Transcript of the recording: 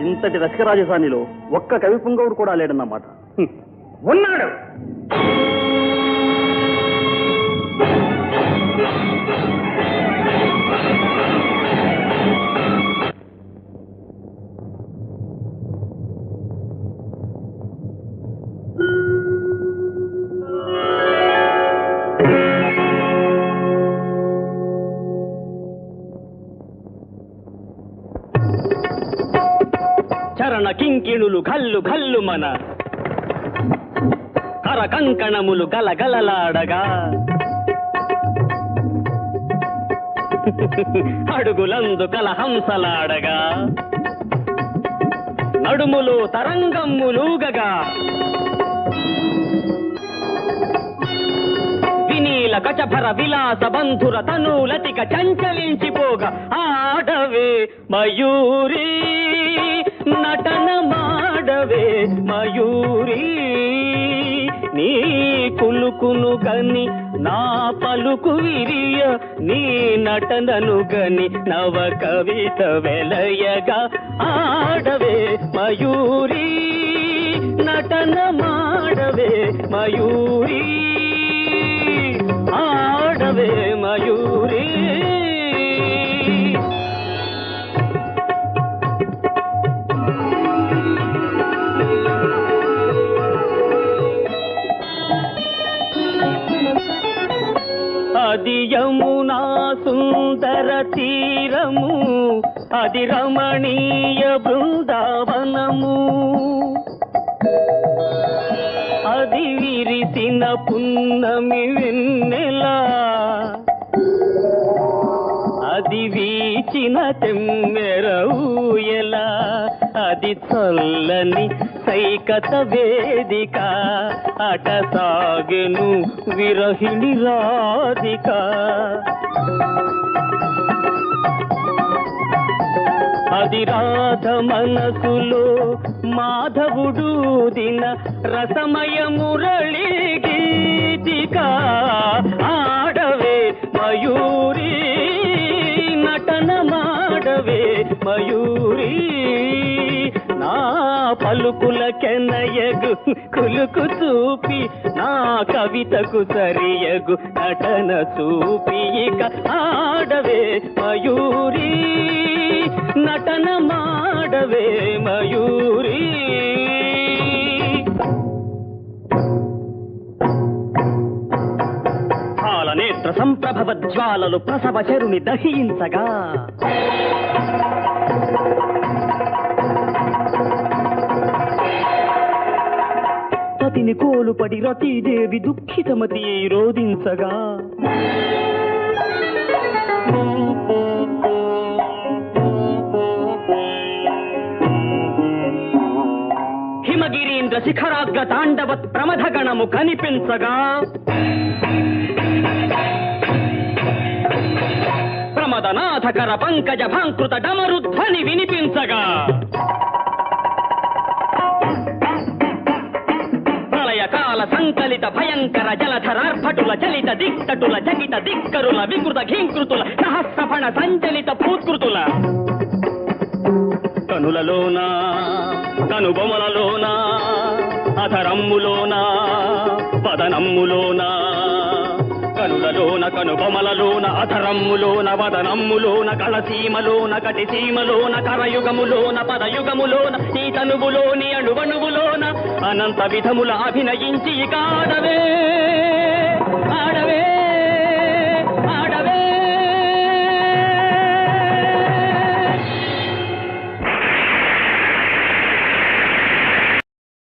ఇంతటి రసిక రాజధానిలో ఒక్క కవి పుంగవుడు కూడా లేడన్నమాట. ఉన్నాడు. చరణ కింకిణులు ఘల్లు ఘల్లు మన కర కంకణములు గలగలలాడగా అడుగులందు కలహంసలాడగా నడుములు తరంగమ్ములూగగా వినీల గజభర విలాస బంధుర తనూలతిక చంచలించిపోగా ఆడవే మయూరీ నటన మాడవే మయూరీ నీ కులుకును గని నా పలుకు విరియ నీ నటనను గని నవ కవిత వెలయగా ఆడవే మయూరీ నటన మాడవే మయూరీ ఆడవే మయూరీ. అది యమునా సుందర తీరము అది రమణీయ బృందావనము అది విరిసిన పున్నమి వెన్నెలా అది వీచిన తెమ్మెర ఊయలా అది చల్లని సైకత వేదిక అట సాగెను విరహిణి రాధిక అది రాధ మనసులో మాధవుడు దిన రసమయ మురళి గీతిక ఆడవే మయూరీ నటన మాడవే మయూరీ నా పలుకుల కెనయగు కులుకు చూపి నా కవితకు సరియగు నటన చూపి ఇక ఆడవే మయూరీ నటన మాడవే మయూరీ. పాలనేత్ర సంప్రభవ జ్వాలలు ప్రసవ చరుని దహించగా పతిని కోలుపడి రతీదేవి దుఃఖితమతి రోధించగా హిమగిరీంద్ర శిఖరాగ్ర తాండవత్ ప్రమథగణము కనిపించగా ప్రమదనాథకర పంకజ భాంకృత డమరుధ్వని వినిపించగా ప్రళయకాల సంకలిత భయంకర జలధరార్భటుల చలిత దిక్తటుల జగిత దిక్కరుల వికృత ఘీంకృతుల సహస్రఫణ సంచలిత భూత్కృతుల కనులలోన కనుబొమలలోన అధరమ్ములోన వదనమ్ములోన కనులలోన కనుబొమలలోన అధరమ్ములోన వదనమ్ములోన కళసీమలోన కటిసీమలోన కరయుగములోన పదయుగములోన ఈ తనువులోని అణువణువులోన అనంత విధముల అభినయించి ఇక ఆడవే ఆడవే